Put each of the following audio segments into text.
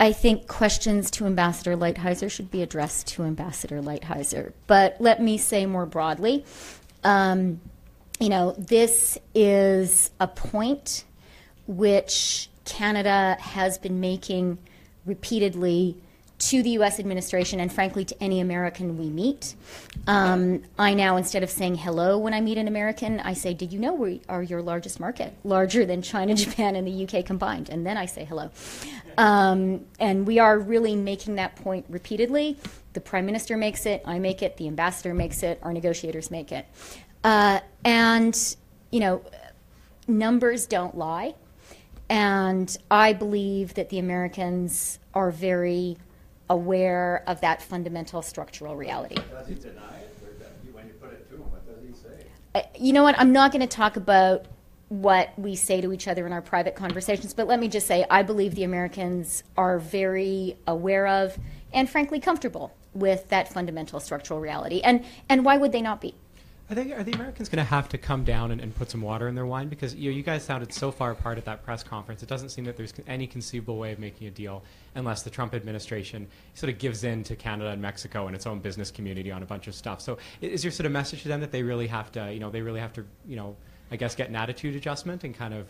I think questions to Ambassador Lighthizer should be addressed to Ambassador Lighthizer. But let me say more broadly, this is a point which Canada has been making repeatedly to the U.S. administration and, frankly, to any American we meet. I now, instead of saying hello when I meet an American, I say, did you know we are your largest market, larger than China, Japan, and the U.K. combined? And then I say hello. And we are really making that point repeatedly. The Prime Minister makes it, I make it, the Ambassador makes it, our negotiators make it. Numbers don't lie. And I believe that the Americans are very aware of that fundamental structural reality. Does he deny it? Or when you put it to him, what does he say? You know what? I'm not going to talk about what we say to each other in our private conversations, but let me just say I believe the Americans are very aware of and, frankly, comfortable with that fundamental structural reality. And why would they not be? Are the Americans going to have to come down and put some water in their wine? Because you guys sounded so far apart at that press conference. It doesn't seem that there's any conceivable way of making a deal unless the Trump administration sort of gives in to Canada and Mexico and its own business community on a bunch of stuff. So is your sort of message to them that they really have to, I guess, get an attitude adjustment and kind of,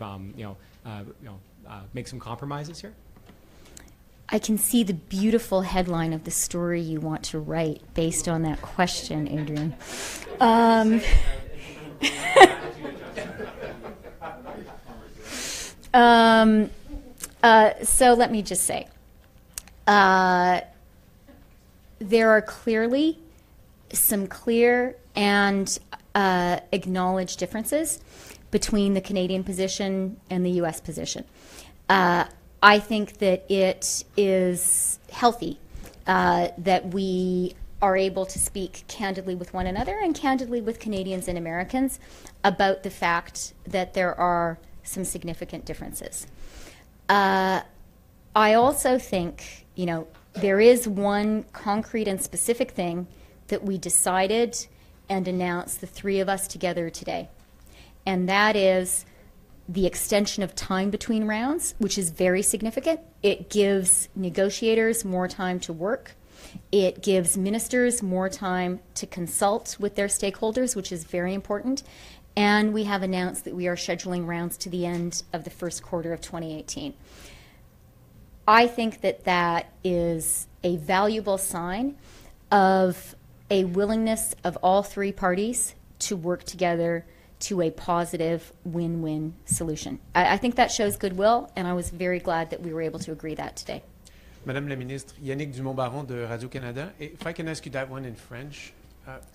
make some compromises here? I can see the beautiful headline of the story you want to write based on that question, Adrian. So let me just say, there are clearly some clear and acknowledged differences between the Canadian position and the U.S. position. I think that it is healthy that we are able to speak candidly with one another and candidly with Canadians and Americans about the fact that there are some significant differences. I also think, there is one concrete and specific thing that we decided and announced, the three of us together today, and that is the extension of time between rounds, which is very significant. It gives negotiators more time to work. It gives ministers more time to consult with their stakeholders, which is very important. And we have announced that we are scheduling rounds to the end of the first quarter of 2018. I think that that is a valuable sign of a willingness of all three parties to work together to a positive win-win solution. I think that shows goodwill, and I was very glad that we were able to agree that today. Madame la Ministre, Yannick Dumont-Baron de Radio-Canada. If I can ask you that one in French.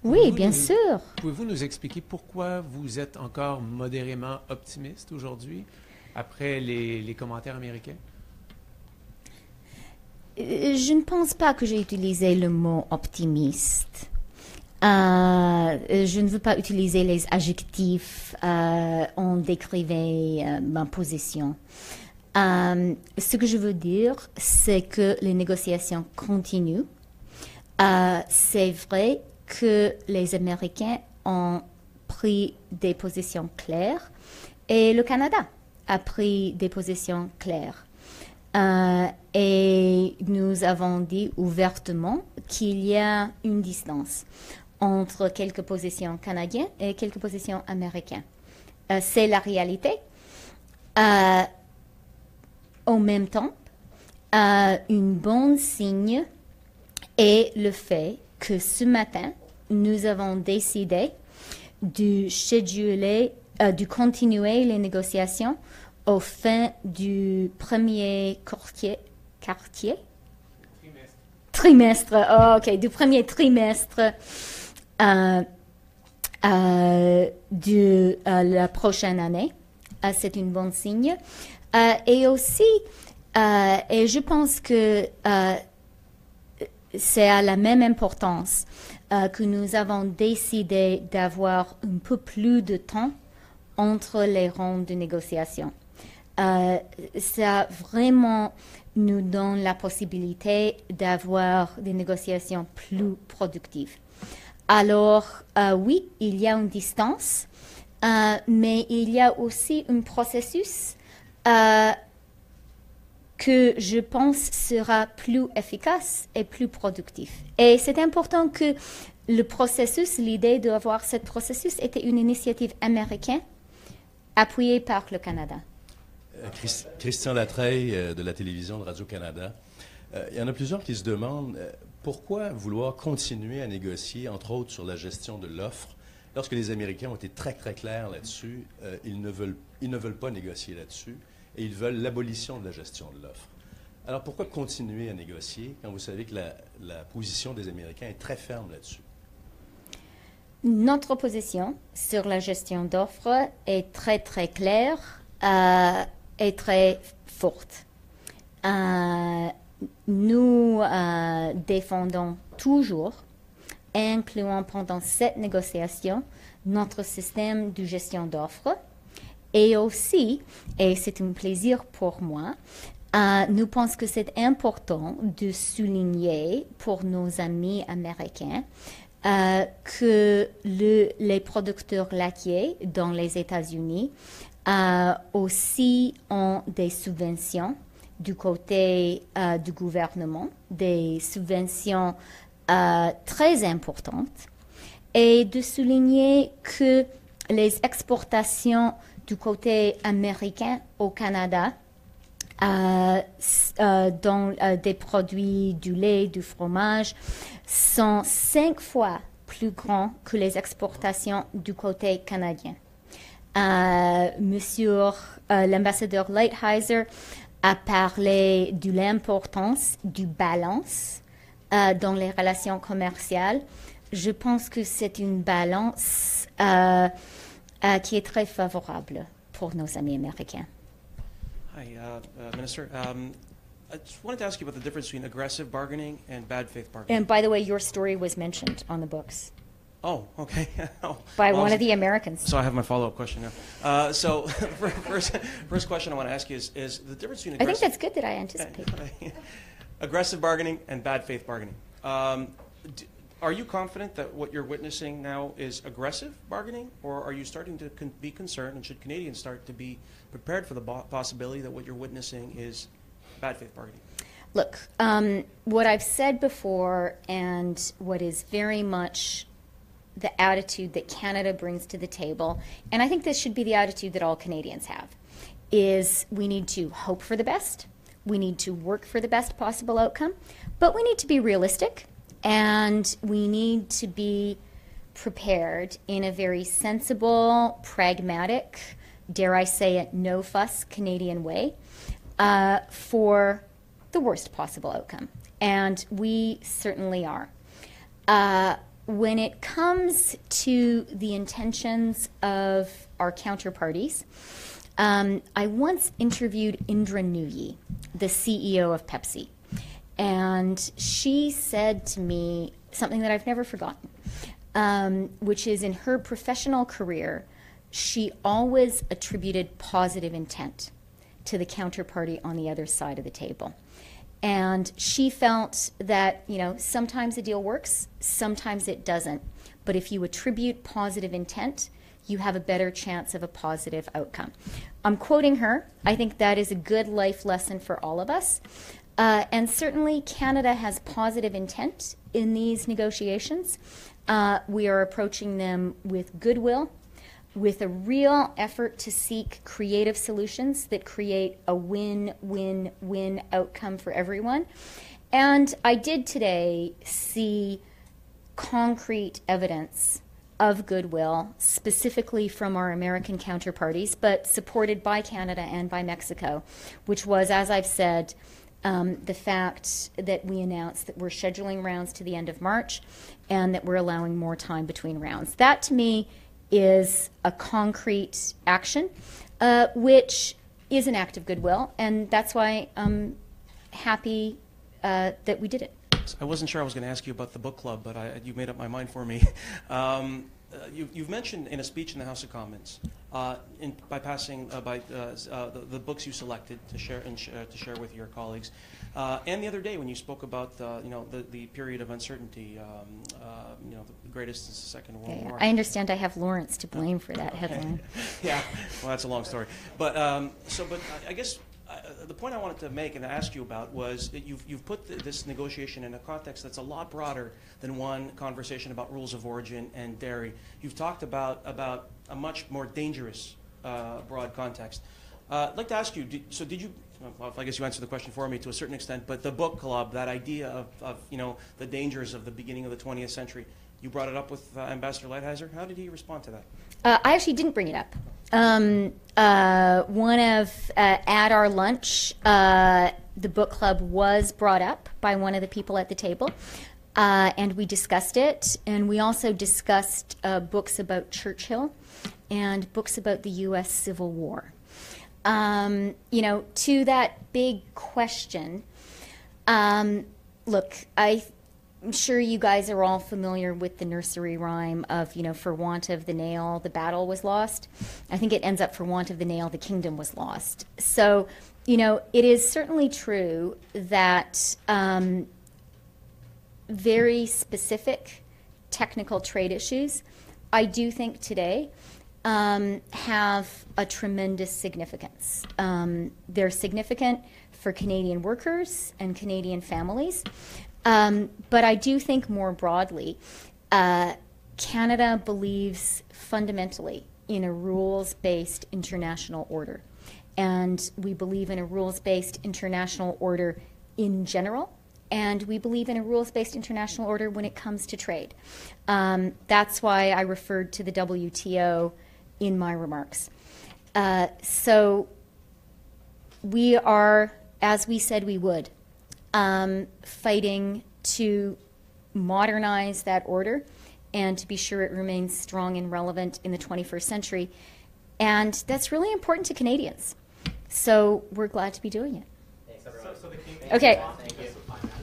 Oui, bien sûr. Pouvez-vous nous expliquer pourquoi vous êtes encore modérément optimiste aujourd'hui, après les commentaires américains? Je ne pense pas que j'ai utilisé le mot optimiste. Je ne veux pas utiliser les adjectifs en décrivant ma position. Ce que je veux dire, c'est que les négociations continuent. C'est vrai que les Américains ont pris des positions claires et le Canada a pris des positions claires. Et nous avons dit ouvertement qu'il y a une distance entre quelques positions canadiennes et quelques positions américaines. C'est la réalité. En même temps, une bonne signe est le fait que ce matin, nous avons décidé de continuer les négociations au fin du premier trimestre. Oh, ok, du premier trimestre de la prochaine année. C'est une bonne signe. Et aussi, et je pense que c'est à la même importance que nous avons décidé d'avoir un peu plus de temps entre les rondes de négociation. Ça vraiment nous donne la possibilité d'avoir des négociations plus productives. Alors, oui, il y a une distance, mais il y a aussi un processus que je pense sera plus efficace et plus productif. Et c'est important que le processus, l'idée d'avoir ce processus était une initiative américaine appuyée par le Canada. Christian Latreille de la télévision de Radio-Canada. Il y en a plusieurs qui se demandent pourquoi vouloir continuer à négocier, entre autres sur la gestion de l'offre, lorsque les Américains ont été très, très clairs là-dessus. Ils ne veulent pas négocier là-dessus et ils veulent l'abolition de la gestion de l'offre. Alors pourquoi continuer à négocier quand vous savez que la position des Américains est très ferme là-dessus? Notre position sur la gestion d'offres est très, très claire et très forte. Nous défendons toujours, incluant pendant cette négociation, notre système de gestion d'offres. Et aussi, et c'est un plaisir pour moi, nous pensons que c'est important de souligner pour nos amis américains que les producteurs laitiers dans les États-Unis aussi ont des subventions du côté du gouvernement, des subventions très importantes, et de souligner que les exportations du côté américain au Canada dans des produits du lait, du fromage, sont 5 fois plus grands que les exportations du côté canadien. Monsieur l'ambassadeur Lighthizer a parlé de l'importance du balance dans les relations commerciales. Je pense que c'est une balance qui est très favorable pour nos amis américains. Hi, Minister. I just wanted to ask you about the difference between aggressive bargaining and bad faith bargaining. And by the way, your story was mentioned on the books Oh, okay. by one of the Americans. So I have my follow-up question now. So first question I want to ask you is the difference between I think aggressive... that's good that I anticipate. aggressive bargaining and bad faith bargaining. Are you confident that what you're witnessing now is aggressive bargaining, or are you starting to be concerned, and should Canadians start to be prepared for the possibility that what you're witnessing is bad faith bargaining? Look, what I've said before and what is very much the attitude that Canada brings to the table, and I think this should be the attitude that all Canadians have, is we need to hope for the best, we need to work for the best possible outcome, but we need to be realistic, and we need to be prepared in a very sensible, pragmatic, dare I say it, no-fuss Canadian way for the worst possible outcome. And we certainly are. When it comes to the intentions of our counterparties, I once interviewed Indra Nooyi, the CEO of Pepsi. And she said to me something that I've never forgotten, which is in her professional career, she always attributed positive intent to the counterparty on the other side of the table. And she felt that, you know, sometimes a deal works, sometimes it doesn't. But if you attribute positive intent, you have a better chance of a positive outcome. I'm quoting her. I think that is a good life lesson for all of us. And certainly Canada has positive intent in these negotiations. We are approaching them with goodwill, with a real effort to seek creative solutions that create a win-win-win outcome for everyone. And I did today see concrete evidence of goodwill, specifically from our American counterparties, but supported by Canada and by Mexico, which was, as I've said, the fact that we announced that we're scheduling rounds to the end of March and that we're allowing more time between rounds. That, to me, is a concrete action, which is an act of goodwill, and that's why I'm happy that we did it. I wasn't sure I was going to ask you about the book club, but you made up my mind for me. You've mentioned in a speech in the House of Commons, by passing the books you selected to share with your colleagues, and the other day when you spoke about the period of uncertainty, the greatest since the Second World War. I understand I have Lawrence to blame for that headline. Yeah, well, that's a long story. But I guess the point I wanted to make and ask you about was that you've put this negotiation in a context that's a lot broader than one conversation about rules of origin and dairy. You've talked about a much more dangerous broad context. I'd like to ask you, did you, well, I guess you answered the question for me to a certain extent, but the book club, that idea of the dangers of the beginning of the 20th century, you brought it up with Ambassador Lighthizer. How did he respond to that? I actually didn't bring it up. At our lunch, the book club was brought up by one of the people at the table, and we discussed it. And we also discussed books about Churchill and books about the U.S. Civil War. To that big question, look, I'm sure you guys are all familiar with the nursery rhyme of, for want of the nail, the battle was lost. I think it ends up, for want of the nail, the kingdom was lost. So, it is certainly true that very specific technical trade issues, I do think today, have a tremendous significance. They're significant for Canadian workers and Canadian families. But I do think more broadly, Canada believes fundamentally in a rules-based international order. And we believe in a rules-based international order in general, and we believe in a rules-based international order when it comes to trade. That's why I referred to the WTO in my remarks. So we are, as we said we would, fighting to modernize that order and to be sure it remains strong and relevant in the 21st century. And that's really important to Canadians. So we're glad to be doing it. Thanks, everyone. Okay. Thank you.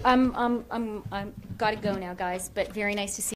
I'm got to go now, guys, but very nice to see you.